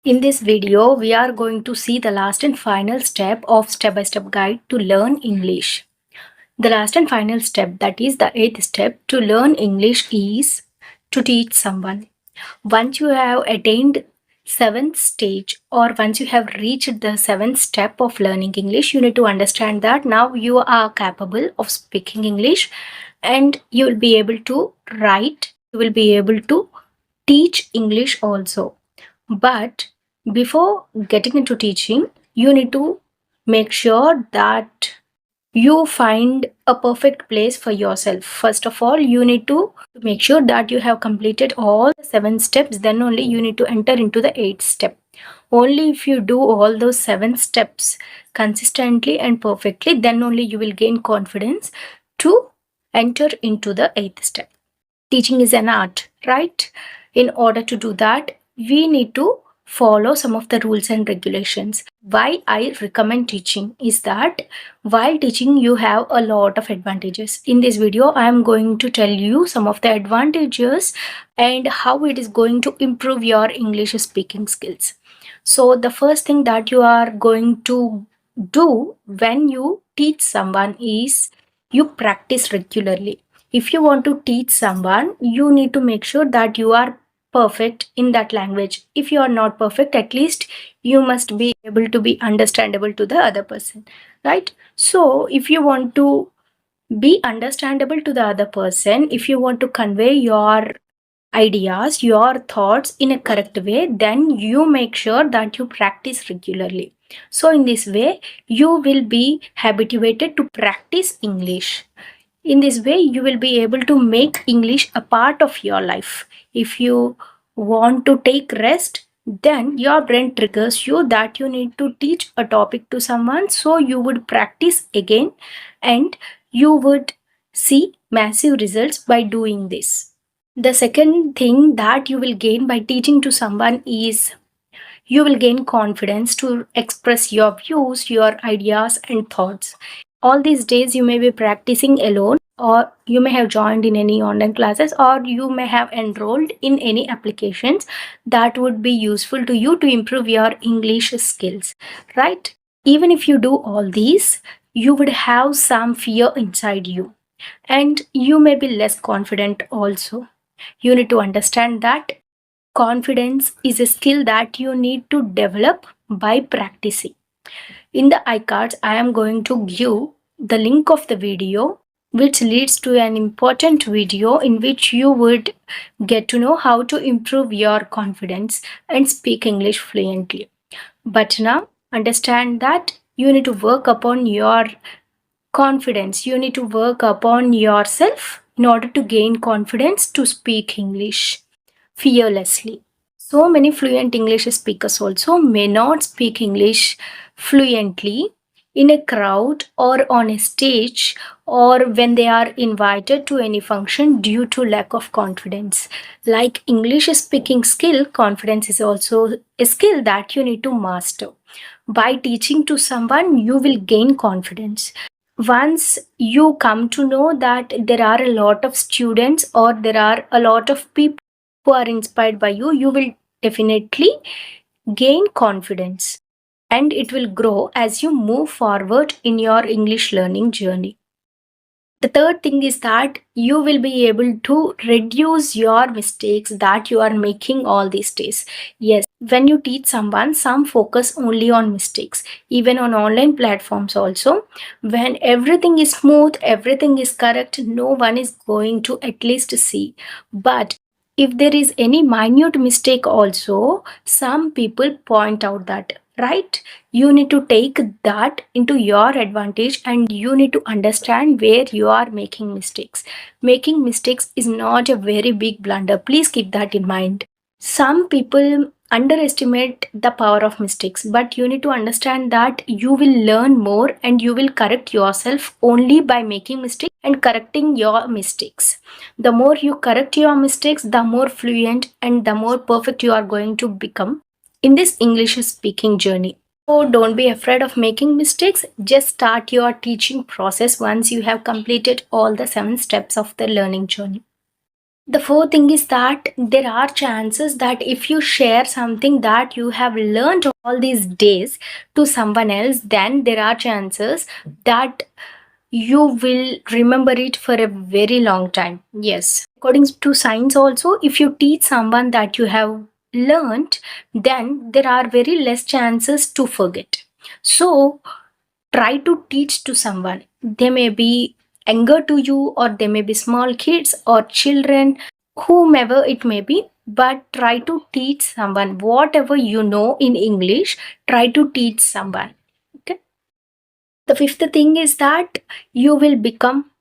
In this video, we are going to see the last and final step of step-by-step guide to learn English. The last and final step, that is the 8th step to learn English, is to teach someone. Once you have attained 7th stage, or once you have reached the 7th step of learning English, you need to understand that now you are capable of speaking English and you will be able to write, you will be able to teach English also. But before getting into teaching, you need to make sure that you find a perfect place for yourself. First of all, you need to make sure that you have completed all the 7 steps, then only you need to enter into the 8th step. Only if you do all those 7 steps consistently and perfectly, then only you will gain confidence to enter into the 8th step. Teaching is an art, right? In order to do that, we need to follow some of the rules and regulations. Why I recommend teaching is that while teaching, you have a lot of advantages. In this video, I am going to tell you some of the advantages and how it is going to improve your English speaking skills. So the first thing that you are going to do when you teach someone is you practice regularly. If you want to teach someone, you need to make sure that you are perfect in that language. If you are not perfect, at least you must be able to be understandable to the other person, right? So if you want to be understandable to the other person, if you want to convey your ideas, your thoughts in a correct way, then you make sure that you practice regularly. So in this way, you will be habituated to practice English. In this way, you will be able to make English a part of your life. If you want to take rest, then your brain triggers you that you need to teach a topic to someone, so you would practice again and you would see massive results by doing this. The second thing that you will gain by teaching to someone is you will gain confidence to express your views, your ideas, and thoughts. All these days, you may be practicing alone, or you may have joined in any online classes, or you may have enrolled in any applications that would be useful to you to improve your English skills, right? Even if you do all these, you would have some fear inside you, and you may be less confident also. You need to understand that confidence is a skill that you need to develop by practicing. In the iCards, I am going to give the link of the video which leads to an important video in which you would get to know how to improve your confidence and speak English fluently. But now, understand that you need to work upon your confidence. You need to work upon yourself in order to gain confidence to speak English fearlessly. So many fluent English speakers also may not speak English fluently in a crowd or on a stage or when they are invited to any function due to lack of confidence. Like English speaking skill, confidence is also a skill that you need to master. By teaching to someone, you will gain confidence. Once you come to know that there are a lot of students or there are a lot of people who are inspired by you, you will definitely gain confidence and it will grow as you move forward in your English learning journey. The third thing is that you will be able to reduce your mistakes that you are making all these days. Yes, when you teach someone, some focus only on mistakes. Even on online platforms also, when everything is smooth, everything is correct, no one is going to at least see. But if there is any minute mistake also, some people point out that, right? You need to take that into your advantage and you need to understand where you are making mistakes. Making mistakes is not a very big blunder. Please keep that in mind. Some people underestimate the power of mistakes, but you need to understand that you will learn more and you will correct yourself only by making mistakes and correcting your mistakes. The more you correct your mistakes, the more fluent and the more perfect you are going to become in this English speaking journey. So don't be afraid of making mistakes. Just start your teaching process once you have completed all the 7 steps of the learning journey. The fourth thing is that there are chances that if you share something that you have learned all these days to someone else, then there are chances that you will remember it for a very long time. Yes. According to science, also, if you teach someone that you have learned, then there are very less chances to forget. So, try to teach to someone. They may be younger to you, or they may be small kids or children, whomever it may be, but try to teach someone whatever you know in English. Try to teach someone. Okay. The fifth thing is that you will become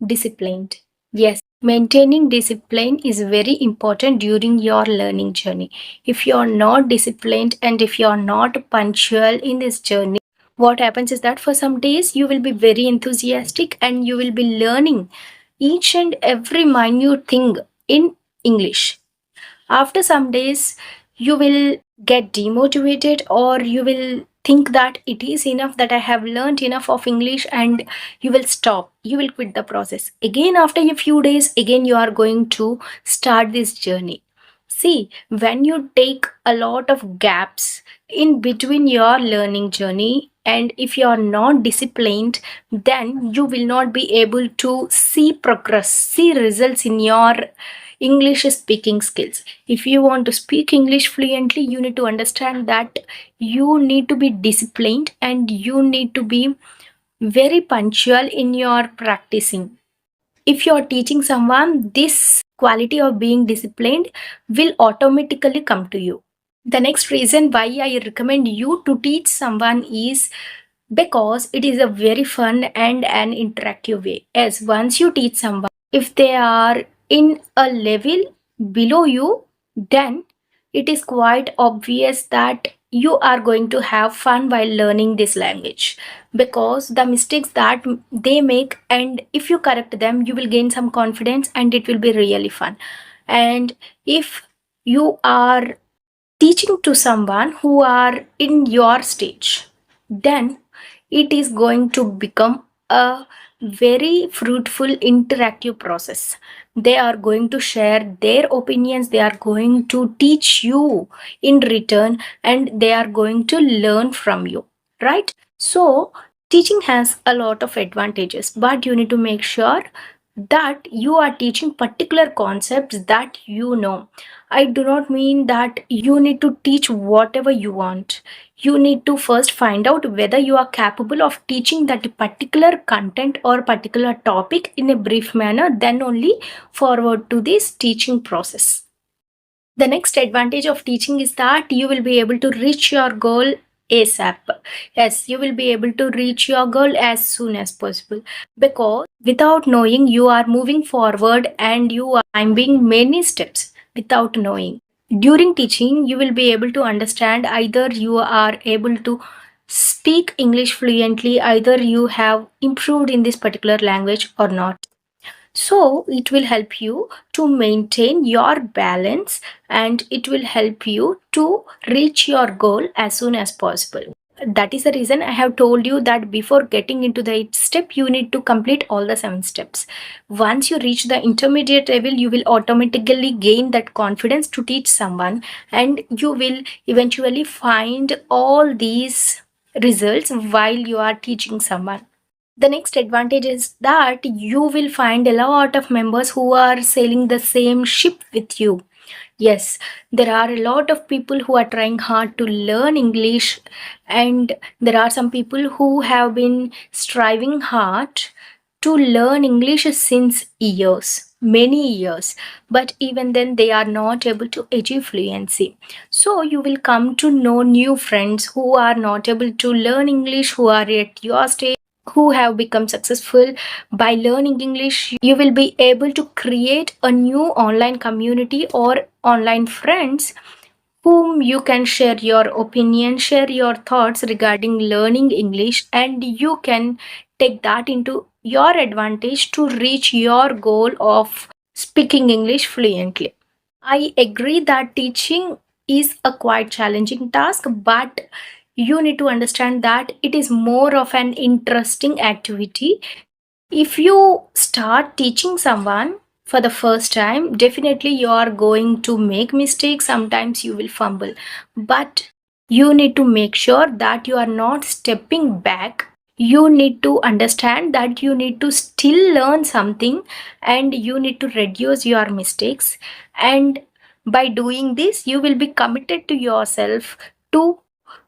disciplined. Yes, maintaining discipline is very important during your learning journey. If you're not disciplined and if you're not punctual in this journey, what happens is that for some days you will be very enthusiastic and you will be learning each and every minute thing in English. After some days, you will get demotivated, or you will think that it is enough, that I have learned enough of English, and you will stop. You will quit the process. Again, after a few days, again you are going to start this journey. See, when you take a lot of gaps in between your learning journey, and if you are not disciplined, then you will not be able to see progress, see results in your English speaking skills. If you want to speak English fluently, you need to understand that you need to be disciplined and you need to be very punctual in your practicing. If you are teaching someone, this quality of being disciplined will automatically come to you. The next reason why I recommend you to teach someone is because it is a very fun and an interactive way. As once you teach someone, if they are in a level below you, then it is quite obvious that you are going to have fun while learning this language, because the mistakes that they make, and if you correct them, you will gain some confidence and it will be really fun. And if you are teaching to someone who are in your stage, then it is going to become a very fruitful interactive process. They are going to share their opinions, they are going to teach you in return, and they are going to learn from you, right? So teaching has a lot of advantages, but you need to make sure that you are teaching particular concepts that you know. I do not mean that you need to teach whatever you want. You need to first find out whether you are capable of teaching that particular content or particular topic in a brief manner, then only forward to this teaching process. The next advantage of teaching is that you will be able to reach your goal ASAP. Yes, you will be able to reach your goal as soon as possible, because without knowing, you are moving forward and you are climbing many steps without knowing. During teaching, you will be able to understand either you are able to speak English fluently, either you have improved in this particular language or not. So it will help you to maintain your balance, and it will help you to reach your goal as soon as possible. That is the reason I have told you that before getting into the 8th step, you need to complete all the 7 steps. Once you reach the intermediate level, you will automatically gain that confidence to teach someone, and you will eventually find all these results while you are teaching someone. The next advantage is that you will find a lot of members who are sailing the same ship with you. Yes, there are a lot of people who are trying hard to learn English, and there are some people who have been striving hard to learn English since years, many years, but even then they are not able to achieve fluency. So you will come to know new friends who are not able to learn English, who are at your stage, who have become successful by learning English. You will be able to create a new online community or online friends whom you can share your opinion, share your thoughts regarding learning English, and you can take that into your advantage to reach your goal of speaking English fluently. I agree that teaching is a quite challenging task, but you need to understand that it is more of an interesting activity. If you start teaching someone for the first time, definitely you are going to make mistakes. Sometimes you will fumble, but you need to make sure that you are not stepping back. You need to understand that you need to still learn something and you need to reduce your mistakes. And by doing this, you will be committed to yourself to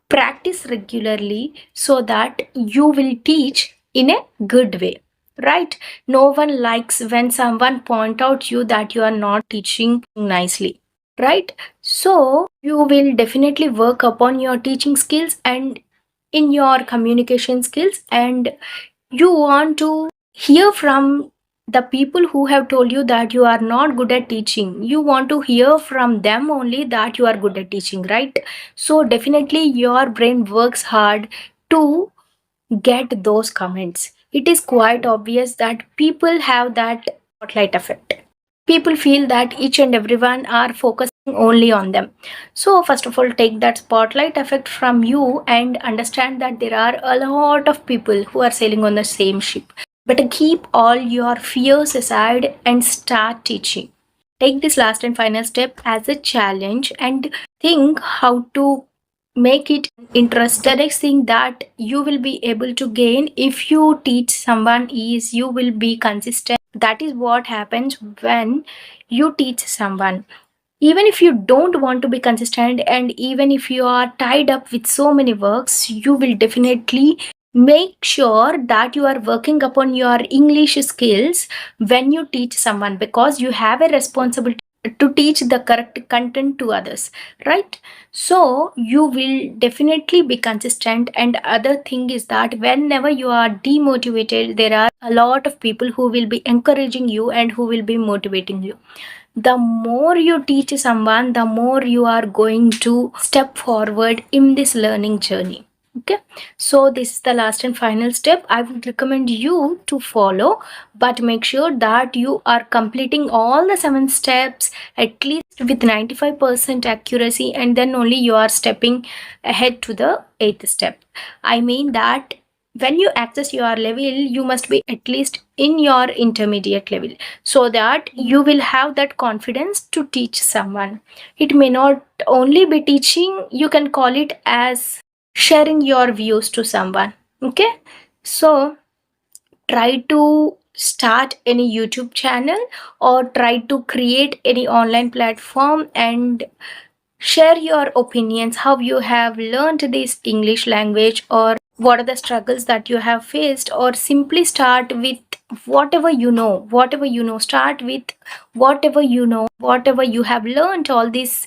practice regularly so that you will teach in a good way, right? No one likes when someone point out you that you are not teaching nicely, right? So you will definitely work upon your teaching skills and in your communication skills, and you want to hear from the people who have told you that you are not good at teaching. You want to hear from them only that you are good at teaching, right? So definitely your brain works hard to get those comments. It is quite obvious that people have that spotlight effect. People feel that each and everyone are focusing only on them. So first of all, take that spotlight effect from you and understand that there are a lot of people who are sailing on the same ship. But keep all your fears aside and start teaching. Take this last and final step as a challenge and think how to make it interest. The next thing that you will be able to gain if you teach someone is you will be consistent. That is what happens when you teach someone. Even if you don't want to be consistent and even if you are tied up with so many works, you will definitely make sure that you are working upon your English skills when you teach someone, because you have a responsibility to teach the correct content to others, right? So you will definitely be consistent. And other thing is that whenever you are demotivated, there are a lot of people who will be encouraging you and who will be motivating you. The more you teach someone, the more you are going to step forward in this learning journey. Okay, so this is the last and final step I would recommend you to follow, but make sure that you are completing all the 7 steps at least with 95% accuracy, and then only you are stepping ahead to the 8th step. I mean that when you access your level, you must be at least in your intermediate level so that you will have that confidence to teach someone. It may not only be teaching, you can call it as sharing your views to someone. Okay, so try to start any YouTube channel or try to create any online platform and share your opinions, how you have learned this English language, or what are the struggles that you have faced, or simply start with whatever you know. Whatever you know, start with whatever you know, whatever you have learned all these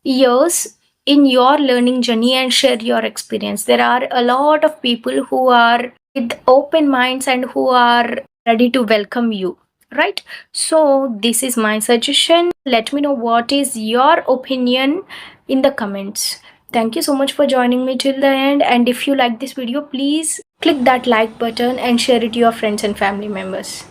years in your learning journey, and share your experience. There are a lot of people who are with open minds and who are ready to welcome you, right? So this is my suggestion. Let me know what is your opinion in the comments. Thank you so much for joining me till the end, and if you like this video, please click that like button and share it to your friends and family members.